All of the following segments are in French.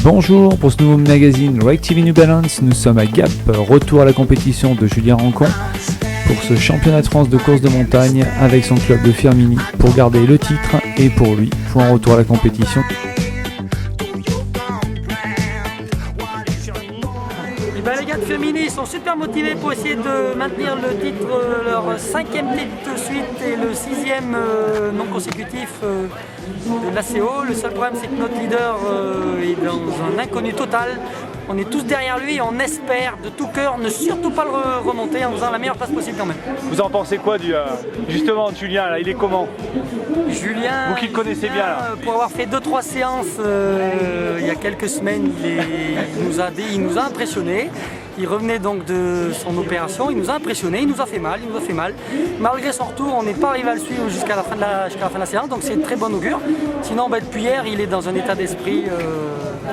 Bonjour, pour ce nouveau magazine Rake TV New Balance, nous sommes à Gap, retour à la compétition de Julien Rancon pour ce championnat de France de course de montagne avec son club de Firminy pour garder le titre et pour lui, pour un retour à la compétition. Les gars de Firminy sont super motivés pour essayer de maintenir le titre, leur 5e titre de suite et le 6e non consécutif de l'ACO. Le seul problème, c'est que notre leader est dans un inconnu total. On est tous derrière lui et on espère de tout cœur ne surtout pas le remonter en faisant la meilleure place possible quand même. Vous en pensez quoi justement de Julien là, il est comment? Julien, vous qui le connaissez bien là. Pour avoir fait 2-3 séances il y a quelques semaines, il nous a impressionnés. Il revenait donc de son opération, il nous a impressionnés, il nous a fait mal. Malgré son retour, on n'est pas arrivé à le suivre jusqu'à la fin de la séance, donc c'est une très bonne augure. Sinon, depuis hier, il est dans un état d'esprit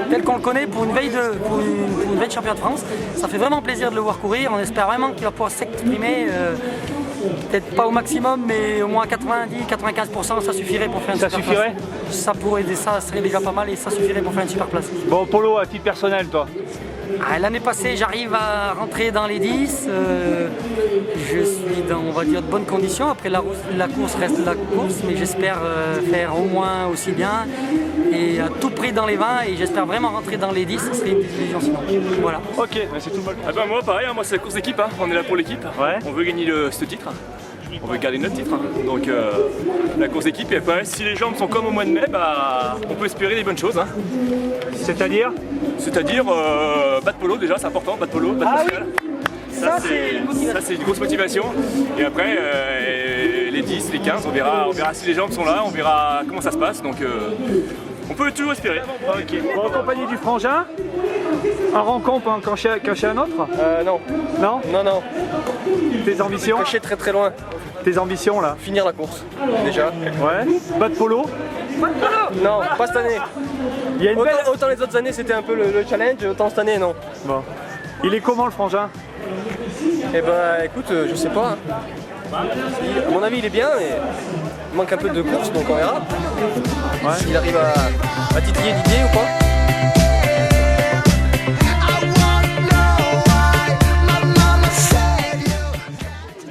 tel qu'on le connaît pour une veille de champion de France. Ça fait vraiment plaisir de le voir courir, on espère vraiment qu'il va pouvoir s'exprimer. Peut-être pas au maximum, mais au moins 90-95%, ça suffirait pour faire une super place. Ça serait déjà pas mal et ça suffirait pour faire une super place. Bon, Polo, à titre personnel, toi? L'année passée, j'arrive à rentrer dans les 10. Je suis dans, on va dire, de bonnes conditions. Après, la course reste la course, mais j'espère faire au moins aussi bien et à tout prix dans les 20. Et j'espère vraiment rentrer dans les 10. Ce serait une désillusion sinon. Voilà. Ok, c'est tout bon. Ah bah moi, pareil, moi c'est la course d'équipe. Hein. On est là pour l'équipe. Ouais. On veut gagner ce titre. On veut garder notre titre. Hein. Donc la course d'équipe, et si les jambes sont comme au mois de mai, bah, on peut espérer des bonnes choses. Hein. C'est-à-dire battre Polo déjà, c'est important, battre Polo, battre Pascal. Ça c'est une grosse motivation. Et après, les 10, les 15, on verra si les jambes sont là, on verra comment ça se passe. Donc on peut toujours espérer. Ok. Bon, en compagnie du frangin, un rencontre caché un autre? Non. Non? Non. Tes ambitions? Caché très loin. Tes ambitions là? Finir la course, déjà. Ouais. Battre Polo? Non, pas cette année. Il y a une belle... Autant les autres années c'était un peu le challenge, autant cette année non. Bon. Il est comment le frangin? Eh ben écoute, je sais pas. À mon avis il est bien, mais il manque un peu de course donc on verra. Ouais. S'il arrive à titiller Didier ou pas.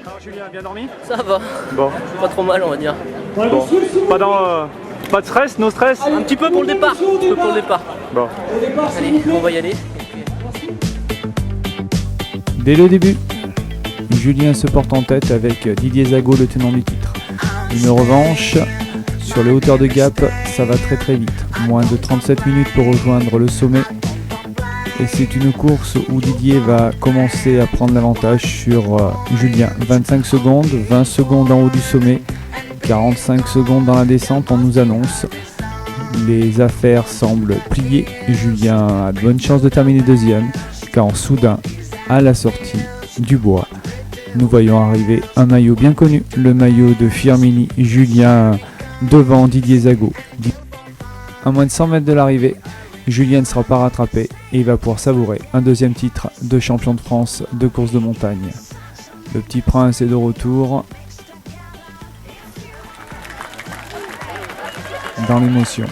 Alors Julien, bien dormi? Ça va. Bon. Pas trop mal on va dire. Bon. Pas de stress, no stress? Un petit peu pour le départ. Bon. Allez, on va y aller. Dès le début, Julien se porte en tête avec Didier Zago, le tenant du titre. Une revanche sur les hauteurs de Gap, ça va très vite. Moins de 37 minutes pour rejoindre le sommet. Et c'est une course où Didier va commencer à prendre l'avantage sur Julien. 25 secondes, 20 secondes en haut du sommet, 45 secondes dans la descente, on nous annonce. Les affaires semblent plier. Julien a de bonnes chances de terminer deuxième, quand soudain, à la sortie du bois, nous voyons arriver un maillot bien connu, le maillot de Firminy, Julien devant Didier Zago. À moins de 100 mètres de l'arrivée, Julien ne sera pas rattrapé et il va pouvoir savourer un deuxième titre de champion de France de course de montagne. Le petit prince est de retour dans l'émotion.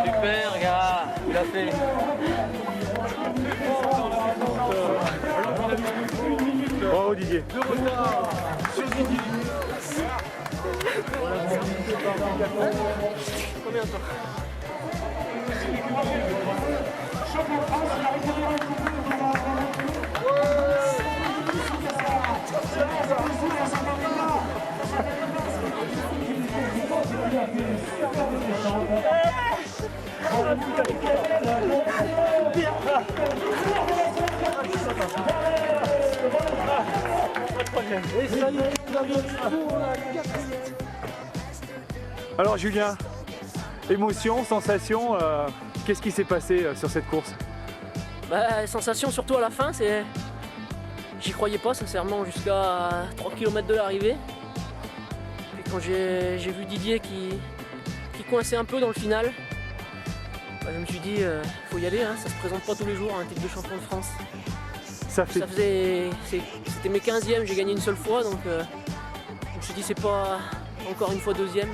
Super gars, il a fait. Bravo Didier. Combien toi? Alors Julien, émotion, sensation, qu'est-ce qui s'est passé sur cette course? Bah, sensation surtout à la fin, c'est... J'y croyais pas sincèrement jusqu'à 3 km de l'arrivée. Puis quand j'ai vu Didier qui coinçait un peu dans le final, bah, je me suis dit faut y aller, hein, ça se présente pas tous les jours un titre de champion de France. C'était mes 15e, j'ai gagné une seule fois, donc je me suis dit c'est pas encore une fois deuxième.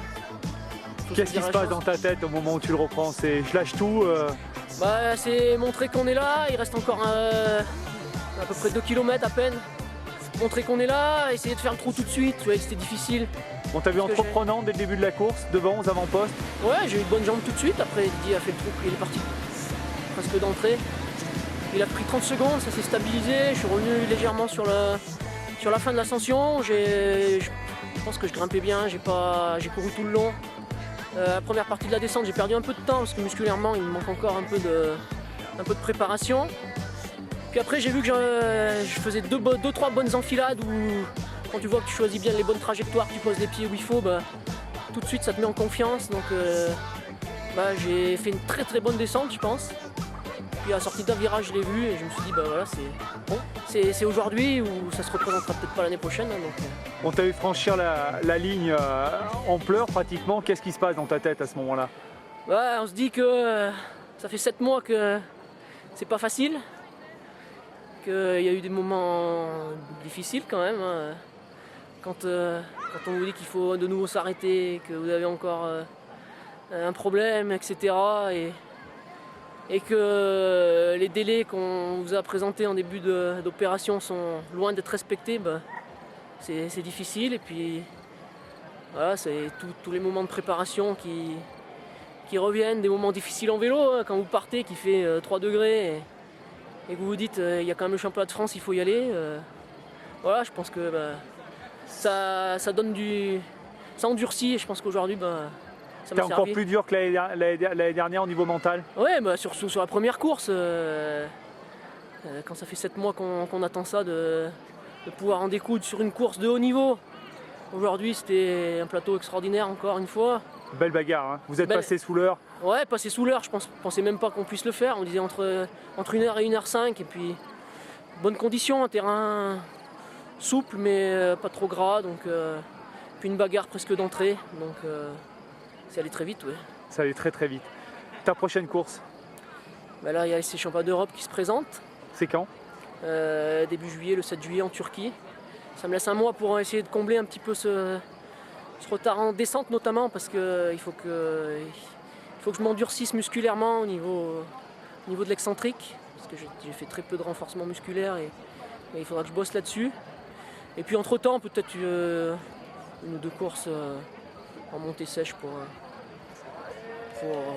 Qu'est-ce qui se passe dans ta tête au moment où tu le reprends? C'est je lâche tout Bah, c'est montrer qu'on est là, il reste encore à peu près 2 km à peine. Montrer qu'on est là, essayer de faire le trou tout de suite, tu vois que c'était difficile. On t'a vu entreprenant dès le début de la course, devant aux avant-postes? Ouais, j'ai eu de bonnes jambes tout de suite, après Didier a fait le trou, il est parti presque d'entrée. Il a pris 30 secondes, ça s'est stabilisé, je suis revenu légèrement sur la fin de l'ascension. Je pense que je grimpais bien, j'ai couru tout le long. La première partie de la descente, j'ai perdu un peu de temps parce que musculairement il me manque encore un peu de préparation. Puis après j'ai vu que je faisais 2-3 bonnes enfilades où quand tu vois que tu choisis bien les bonnes trajectoires, tu poses les pieds où il faut, bah, tout de suite ça te met en confiance. Donc bah, j'ai fait une très très bonne descente je pense. Puis à la sortie d'un virage je l'ai vu et je me suis dit bah voilà c'est bon, c'est aujourd'hui ou ça se représentera peut-être pas l'année prochaine. Hein, donc, On t'a vu franchir la ligne en pleurs pratiquement, qu'est-ce qui se passe dans ta tête à ce moment-là? Ouais, on se dit que ça fait 7 mois que c'est pas facile, qu'il y a eu des moments difficiles quand même. Hein. Quand on vous dit qu'il faut de nouveau s'arrêter, que vous avez encore un problème, etc. Et que les délais qu'on vous a présentés en début d'opération sont loin d'être respectés, bah, c'est difficile. Et puis voilà, c'est tous les moments de préparation qui reviennent, des moments difficiles en vélo, hein, quand vous partez qui fait 3 degrés et que vous vous dites il y a quand même le championnat de France, il faut y aller. Voilà, je pense que bah, ça donne ça endurcit et je pense qu'aujourd'hui bah, ça m'a servi. T'es encore plus dur que l'année dernière au niveau mental? Ouais, bah, sur la première course, quand ça fait 7 mois qu'on attend ça, de pouvoir en découdre sur une course de haut niveau. Aujourd'hui c'était un plateau extraordinaire encore une fois. Belle bagarre, hein. Vous êtes passé sous l'heure? Ouais, passé sous l'heure, je pensais même pas qu'on puisse le faire. On disait entre 1h et 1h05 et puis bonnes conditions, un terrain souple mais pas trop gras, donc puis une bagarre presque d'entrée, donc c'est allé très vite, ouais. Ça allait très très vite. Ta prochaine course? Bah là il y a ces championnats d'Europe qui se présentent. C'est quand? Début juillet, le 7 juillet en Turquie. Ça me laisse un mois pour essayer de combler un petit peu ce retard en descente notamment parce qu'il faut que je m'endurcisse musculairement au niveau de l'excentrique parce que j'ai fait très peu de renforcement musculaire et il faudra que je bosse là-dessus. Et puis entre temps peut-être une ou deux courses en montée sèche pour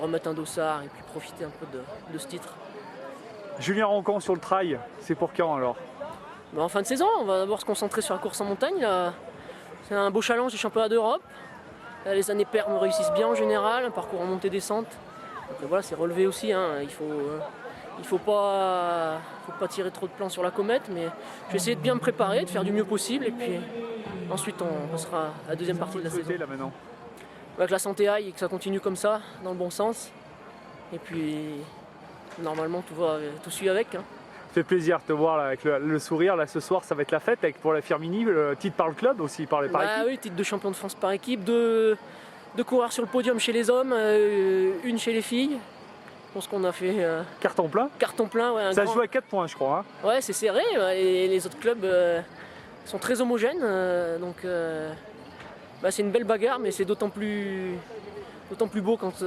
remettre un dossard et puis profiter un peu de ce titre. Julien Roncon sur le trail, c'est pour quand alors? Bah, en fin de saison, on va d'abord se concentrer sur la course en montagne. Là. C'est un beau challenge du championnat d'Europe. Les années paires me réussissent bien en général, un parcours en montée-descente. Donc voilà, c'est relevé aussi. Hein. Il faut pas tirer trop de plans sur la comète, mais je vais essayer de bien me préparer, de faire du mieux possible, et puis ensuite on passera à la deuxième partie de la saison. Là maintenant. Que la santé aille et que ça continue comme ça, dans le bon sens. Et puis normalement tout suit avec. Hein. Ça fait plaisir de te voir là, avec le sourire. Là, ce soir, ça va être la fête pour la Firmini, le titre par le club aussi, par équipe. Oui, titre de champion de France par équipe, deux coureurs sur le podium chez les hommes, une chez les filles. Je pense qu'on a fait carton plein. Carton plein, ouais. Ça se joue à 4 points, je crois. Hein. Ouais, c'est serré. Et les autres clubs sont très homogènes, donc c'est une belle bagarre, mais c'est d'autant plus beau quand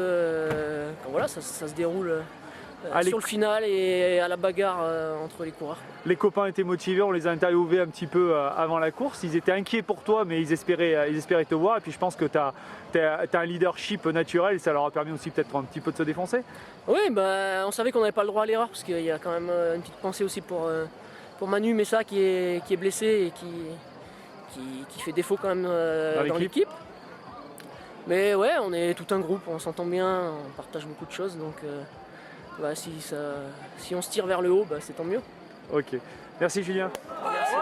voilà, ça se déroule. Sur le final et à la bagarre entre les coureurs. Les copains étaient motivés, on les a interviewés un petit peu avant la course. Ils étaient inquiets pour toi, mais ils espéraient te voir. Et puis je pense que tu as un leadership naturel et ça leur a permis aussi peut-être un petit peu de se défoncer. Oui, on savait qu'on n'avait pas le droit à l'erreur parce qu'il y a quand même une petite pensée aussi pour Manu Messa qui est blessé et qui fait défaut quand même dans l'équipe. Mais ouais, on est tout un groupe, on s'entend bien, on partage beaucoup de choses. Donc si on se tire vers le haut, c'est tant mieux. Ok. Merci Julien. Merci.